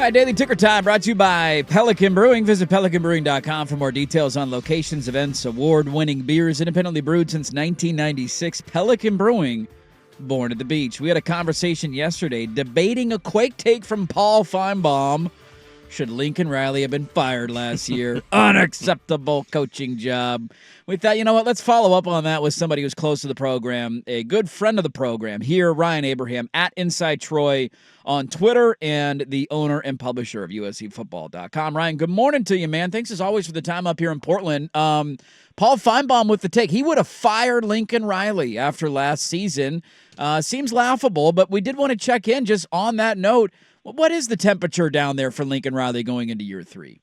right, Daily Ticker Time brought to you by Pelican Brewing. Visit pelicanbrewing.com for more details on locations, events, award-winning beers, independently brewed since 1996. Pelican Brewing, born at the beach. We had a conversation yesterday debating a Quake take from Paul Finebaum. Should Lincoln Riley have been fired last year? Unacceptable coaching job. We thought, you know what, let's follow up on that with somebody who's close to the program, a good friend of the program here, Ryan Abraham, at Inside Troy on Twitter, and the owner and publisher of USCFootball.com. Ryan, good morning to you, man. Thanks as always for the time up here in Portland. Paul Finebaum with the take. He would have fired Lincoln Riley after last season. Seems laughable, but we did want to check in just on that note. What is the temperature down there for Lincoln Riley going into year 3?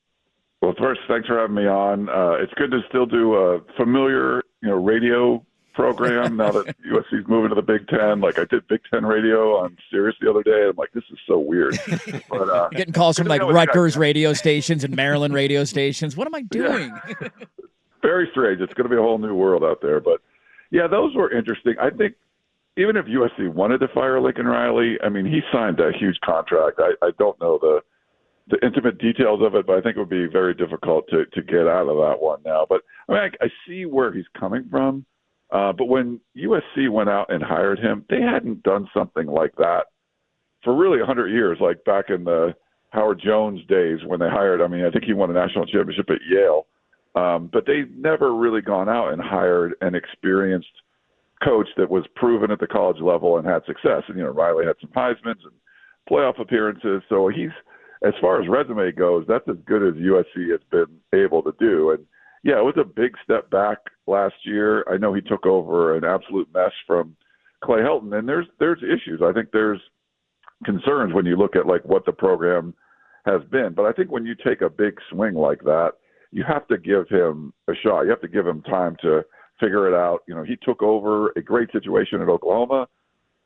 Well, first, thanks for having me on. It's good to still do a familiar, radio program now that USC's moving to the Big Ten. Like I did Big Ten radio on Sirius the other day. I'm like, this is so weird. But, getting calls from like Rutgers radio stations and Maryland radio stations. What am I doing? Yeah. Very strange. It's going to be a whole new world out there. But yeah, those were interesting. I think even if USC wanted to fire Lincoln Riley, I mean, he signed a huge contract. I don't know the intimate details of it, but I think it would be very difficult to get out of that one now. But I mean, I see where he's coming from. But when USC went out and hired him, they hadn't done something like that for really 100 years, like back in the Howard Jones days when they hired, I mean, I think he won a national championship at Yale. But they've never really gone out and hired an experienced coach that was proven at the college level and had success. And, Riley had some Heismans and playoff appearances. So he's, as far as resume goes, that's as good as USC has been able to do. And yeah, it was a big step back last year. I know he took over an absolute mess from Clay Helton, and there's issues. I think there's concerns when you look at like what the program has been. But I think when you take a big swing like that, you have to give him a shot. You have to give him time to figure it out. He took over a great situation at Oklahoma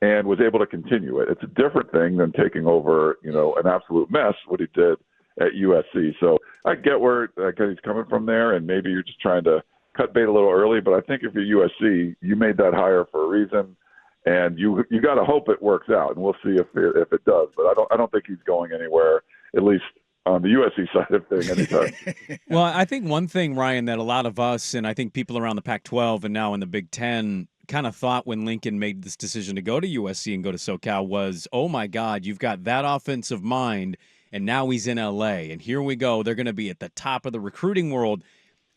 and was able to continue it. It's a different thing than taking over, an absolute mess, what he did at USC. So I get where he's coming from there, and maybe you're just trying to cut bait a little early. But I think if you're USC, you made that hire for a reason, and you got to hope it works out, and we'll see if it does. But I don't think he's going anywhere, at least on the USC side of things anytime. Well, I think one thing, Ryan, that a lot of us, and I think people around the Pac-12 and now in the Big Ten, kind of thought when Lincoln made this decision to go to USC and go to SoCal was, oh my God, you've got that offensive mind, and now he's in LA, and here we go. They're going to be at the top of the recruiting world.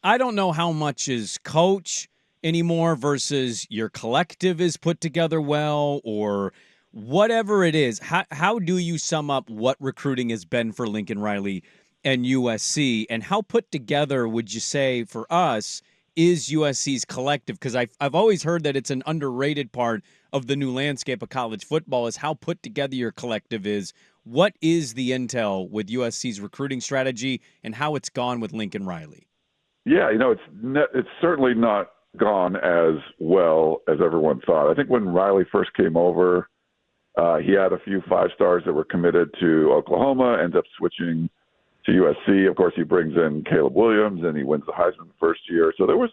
I don't know how much is coach anymore versus your collective is put together well, or whatever it is. How do you sum up what recruiting has been for Lincoln Riley and USC, and how put together would you say for us is USC's collective? Because I've always heard that it's an underrated part of the new landscape of college football is how put together your collective is. What is the intel with USC's recruiting strategy and how it's gone with Lincoln Riley? Yeah, it's certainly not gone as well as everyone thought. I think when Riley first came over, he had a few 5-stars that were committed to Oklahoma, ends up switching to USC. Of course, he brings in Caleb Williams, and he wins the Heisman the first year. So there was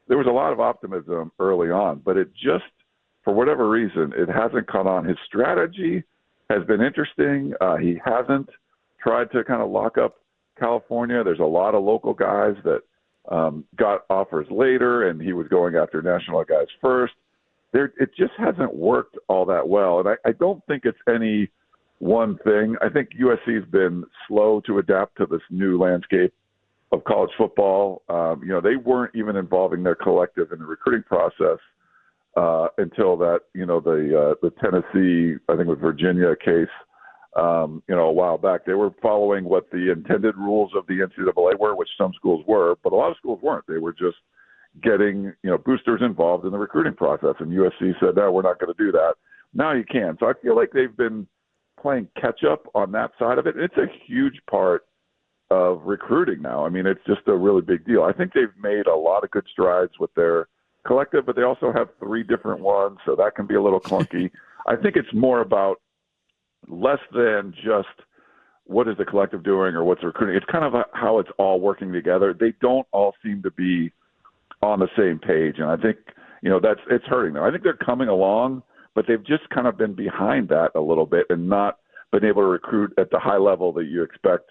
a lot of optimism early on, but it just, for whatever reason, it hasn't caught on. His strategy has been interesting. He hasn't tried to kind of lock up California. There's a lot of local guys that got offers later, and he was going after national guys first. It just hasn't worked all that well. And I don't think it's any one thing. I think USC's been slow to adapt to this new landscape of college football. They weren't even involving their collective in the recruiting process until that, the Tennessee, I think it was Virginia case, a while back. They were following what the intended rules of the NCAA were, which some schools were, but a lot of schools weren't. They were just getting, boosters involved in the recruiting process. And USC said, no, we're not going to do that. Now you can. So I feel like they've been playing catch up on that side of it. It's a huge part of recruiting now. I mean, it's just a really big deal. I think they've made a lot of good strides with their collective, but they also have 3 different ones, so that can be a little clunky. I think it's more about less than just what is the collective doing or what's recruiting. It's kind of how it's all working together. They don't all seem to be on the same page, and I think it's hurting them. I think they're coming along, but they've just kind of been behind that a little bit and not been able to recruit at the high level that you expect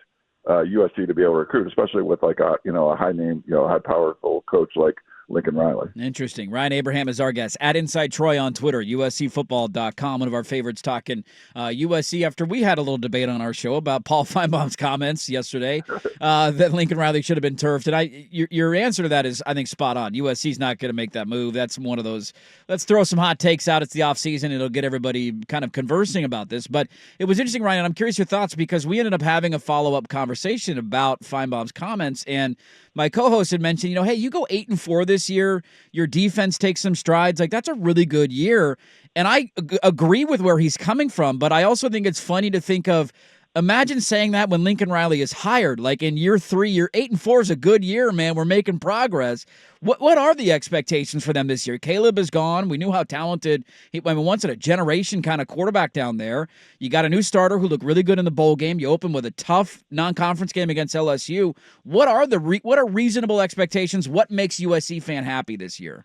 USC to be able to recruit, especially with like a high name, high powerful coach like Lincoln Riley. Interesting. Ryan Abraham is our guest at Inside Troy on Twitter, USCfootball.com. One of our favorites talking USC after we had a little debate on our show about Paul Finebaum's comments yesterday that Lincoln Riley should have been turfed. And your answer to that is, I think, spot on. USC's not going to make that move. That's one of those, let's throw some hot takes out. It's the offseason. It'll get everybody kind of conversing about this. But it was interesting, Ryan. I'm curious your thoughts because we ended up having a follow-up conversation about Finebaum's comments. And my co-host had mentioned, hey, you go 8-4 this year. Your defense takes some strides. Like, that's a really good year. And I agree with where he's coming from, but I also think it's funny to think of, imagine saying that when Lincoln Riley is hired. Like in year 3, year 8-4 is a good year, man. We're making progress. What are the expectations for them this year? Caleb is gone. We knew how talented once in a generation kind of quarterback down there. You got a new starter who looked really good in the bowl game. You open with a tough non-conference game against LSU. What are reasonable expectations? What makes USC fan happy this year?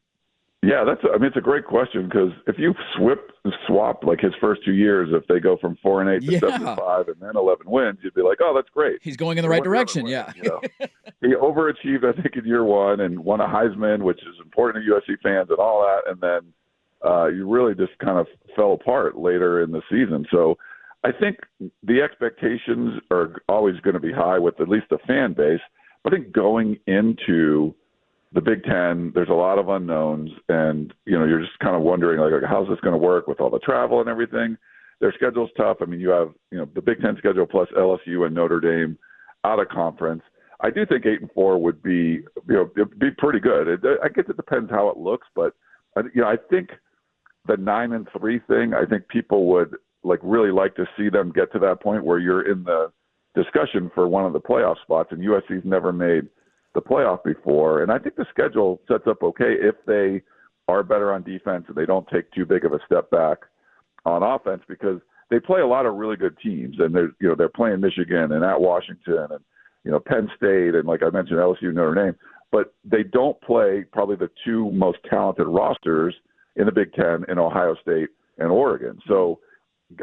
Yeah, it's a great question because if you swap like his first 2 years, if they go from 4-8 to 7-5 and then 11 wins, you'd be like, oh, that's great. He's going in the right direction. Yeah. He overachieved, I think, in year 1 and won a Heisman, which is important to USC fans and all that. And then you really just kind of fell apart later in the season. So I think the expectations are always going to be high with at least the fan base. But I think going into the Big Ten, there's a lot of unknowns, and you're just kind of wondering like how's this going to work with all the travel and everything. Their schedule's tough. I mean, you have the Big Ten schedule plus LSU and Notre Dame out of conference. I do think 8-4 would be it'd be pretty good. I guess it depends how it looks, but I think the 9-3 thing. I think people would really like to see them get to that point where you're in the discussion for one of the playoff spots, and USC's never made the playoff before. And I think the schedule sets up okay if they are better on defense and they don't take too big of a step back on offense, because they play a lot of really good teams, and they're playing Michigan and at Washington and Penn State and, like I mentioned, LSU, Notre Dame, but they don't play probably the 2 most talented rosters in the Big Ten in Ohio State and Oregon. So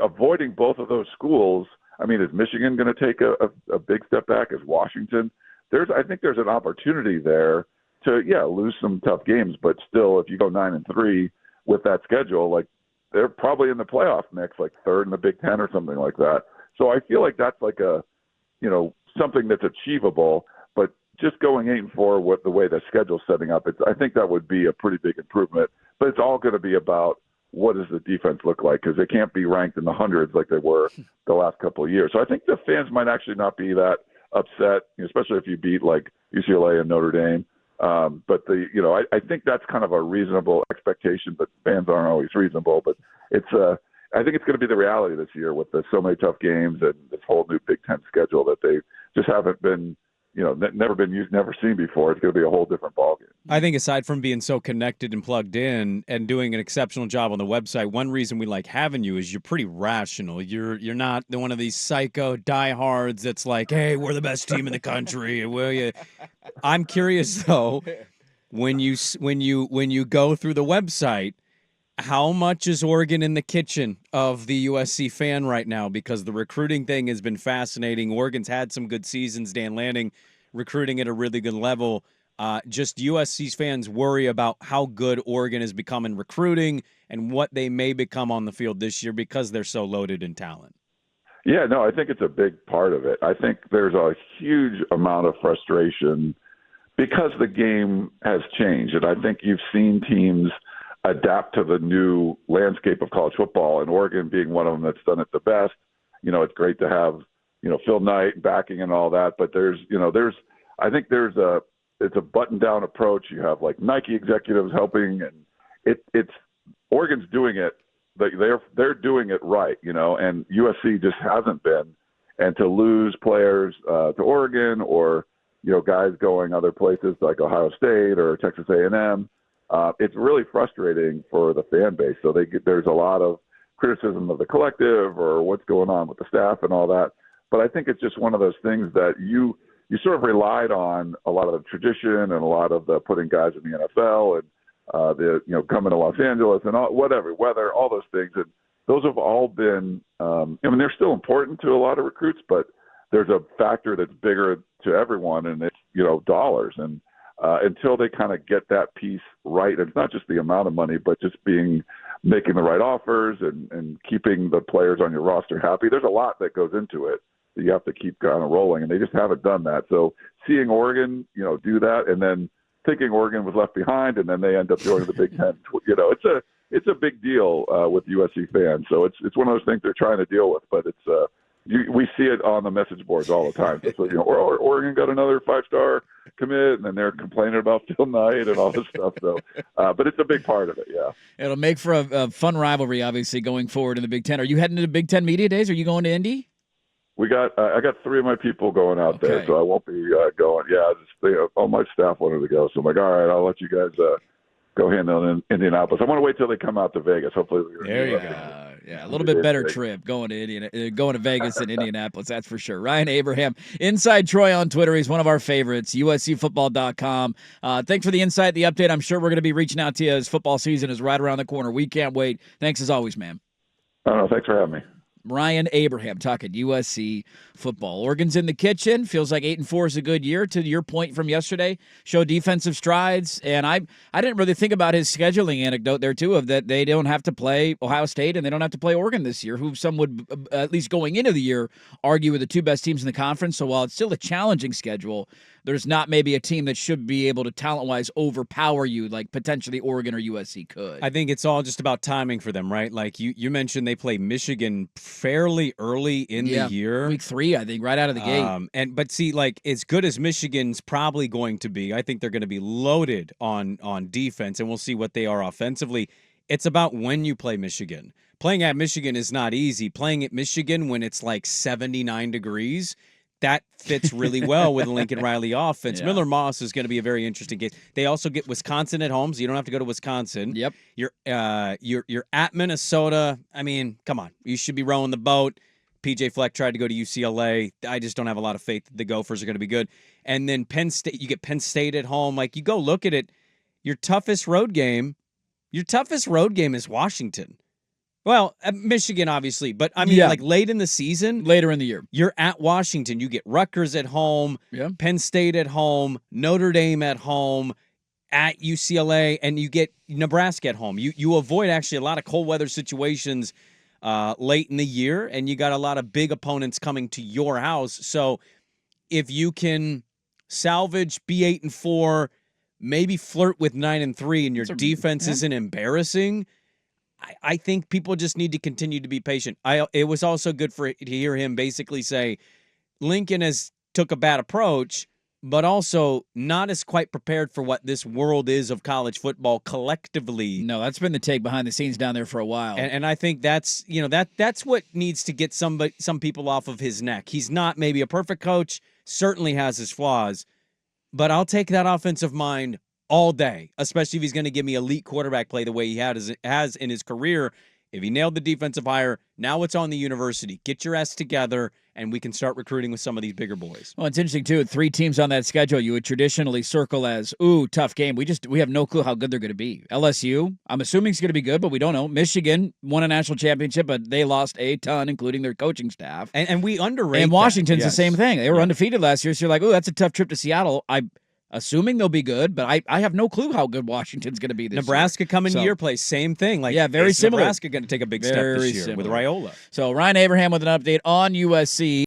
avoiding both of those schools, I mean, is Michigan going to take a big step back? Is Washington? I think there's an opportunity there to, lose some tough games, but still, if you go 9-3 with that schedule, they're probably in the playoff mix, like 3rd in the Big Ten or something like that. So I feel like that's like something that's achievable, but just going 8-4 with the way the schedule's setting up, I think that would be a pretty big improvement, but it's all going to be about what does the defense look like, because they can't be ranked in the hundreds like they were the last couple of years. So I think the fans might actually not be that upset, especially if you beat like UCLA and Notre Dame. But I think that's kind of a reasonable expectation, but fans aren't always reasonable. But I think it's going to be the reality this year with so many tough games and this whole new Big Ten schedule that they just haven't been, never been used, never seen before. It's going to be a whole different ballgame. I think aside from being so connected and plugged in and doing an exceptional job on the website, one reason we like having you is you're pretty rational. You're not one of these psycho diehards that's like, hey, we're the best team in the country. I'm curious though, when you go through the website, how much is Oregon in the kitchen of the USC fan right now? Because the recruiting thing has been fascinating. Oregon's had some good seasons. Dan Lanning recruiting at a really good level. Just USC's fans worry about how good Oregon has become in recruiting and what they may become on the field this year because they're so loaded in talent. Yeah, no, I think it's a big part of it. I think there's a huge amount of frustration because the game has changed. And I think you've seen teams adapt to the new landscape of college football, and Oregon being one of them that's done it the best. It's great to have, Phil Knight backing and all that, but I think it's a button-down approach. You have like Nike executives helping, and it's Oregon's doing it. They're doing it right, and USC just hasn't been. And to lose players to Oregon or guys going other places like Ohio State or Texas A&M, it's really frustrating for the fan base. So there's a lot of criticism of the collective or what's going on with the staff and all that. But I think it's just one of those things that you sort of relied on a lot of the tradition and a lot of the putting guys in the NFL and coming to Los Angeles and all, whatever, weather, all those things. And those have all been, I mean, they're still important to a lot of recruits, but there's a factor that's bigger to everyone, and it's, dollars. And until they kind of get that piece right, it's not just the amount of money, but just making the right offers and keeping the players on your roster happy. There's a lot that goes into it that you have to keep kind of rolling, and they just haven't done that. So seeing Oregon, do that, and then thinking Oregon was left behind, and then they end up joining the Big Ten. It's a big deal with USC fans. So it's one of those things they're trying to deal with, but it's we see it on the message boards all the time. So, Oregon got another 5-star commit, and then they're complaining about Phil Knight and all this stuff. So, but it's a big part of it. Yeah, it'll make for a fun rivalry, obviously, going forward in the Big Ten. Are you heading to the Big Ten Media Days? Are you going to Indy? I got 3 of my people going out there, so I won't be going. Yeah, all my staff wanted to go, so I'm like, all right, I'll let you guys go handle in Indianapolis. I want to wait till they come out to Vegas. Hopefully, there you go. Yeah, a little bit better trip going to Vegas and Indianapolis. That's for sure. Ryan Abraham, Inside Troy on Twitter. He's one of our favorites. USCFootball.com. Thanks for the insight, the update. I'm sure we're going to be reaching out to you as football season is right around the corner. We can't wait. Thanks as always, man. No, thanks for having me. Ryan Abraham talking USC football. Oregon's in the kitchen. Feels like 8-4 is a good year. To your point from yesterday, show defensive strides. And I didn't really think about his scheduling anecdote there too, of that they don't have to play Ohio State and they don't have to play Oregon this year, who some would, at least going into the year, argue with the 2 best teams in the conference. So while it's still a challenging schedule, there's not maybe a team that should be able to talent-wise overpower you like potentially Oregon or USC could. I think it's all just about timing for them, right? Like you mentioned they play Michigan fairly early in the year. Week 3, I think, right out of the gate. But see, like as good as Michigan's probably going to be, I think they're going to be loaded on defense, and we'll see what they are offensively. It's about when you play Michigan. Playing at Michigan is not easy. Playing at Michigan when it's like 79 degrees, that fits really well with Lincoln Riley offense. Miller Moss is going to be a very interesting case. They also get Wisconsin at home, so you don't have to go to Wisconsin. Yep. You're at Minnesota. I mean, come on. You should be rowing the boat. PJ Fleck tried to go to UCLA. I just don't have a lot of faith that the Gophers are going to be good. And then Penn State, you get Penn State at home. Like, you go look at it, your toughest road game is Washington. Well, Michigan, obviously, but I mean, like late in the season. Later in the year. You're at Washington. You get Rutgers at home, Penn State at home, Notre Dame at home, at UCLA, and you get Nebraska at home. You avoid actually a lot of cold weather situations late in the year, and you got a lot of big opponents coming to your house. So if you can salvage, be 8-4, maybe flirt with 9-3, and your defense isn't embarrassing, I think people just need to continue to be patient. It was also good to hear him basically say Lincoln has took a bad approach, but also not as quite prepared for what this world is of college football collectively. No, that's been the take behind the scenes down there for a while. And I think that's that's what needs to get some people off of his neck. He's not maybe a perfect coach, certainly has his flaws, but I'll take that offensive mind all day, especially if he's going to give me elite quarterback play the way he has in his career. If he nailed the defensive hire, now it's on the university. Get your ass together, and we can start recruiting with some of these bigger boys. Well, it's interesting, too. 3 teams on that schedule you would traditionally circle as, tough game. We have no clue how good they're going to be. LSU, I'm assuming it's going to be good, but we don't know. Michigan won a national championship, but they lost a ton, including their coaching staff. And we underrate And Washington's the same thing. They were undefeated last year, so you're like, that's a tough trip to Seattle. Assuming they'll be good, but I have no clue how good Washington's going to be this Nebraska year. coming to your place, same thing. Like, very similar. Nebraska going to take a big step this year with Raiola. So Ryan Abraham with an update on USC.